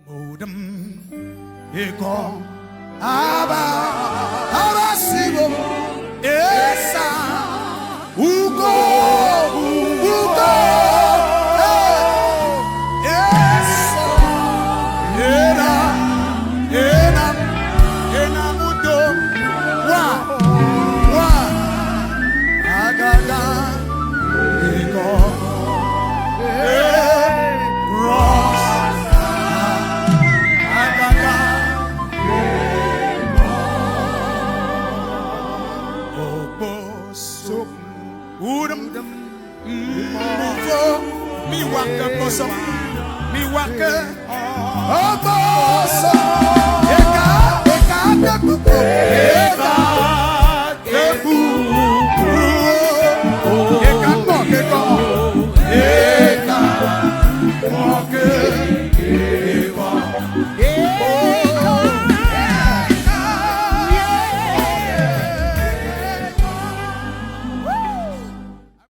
Odem ego aba abasibo esa ugo ugo eso era mudo wa agada ego mi waka bosom mi waka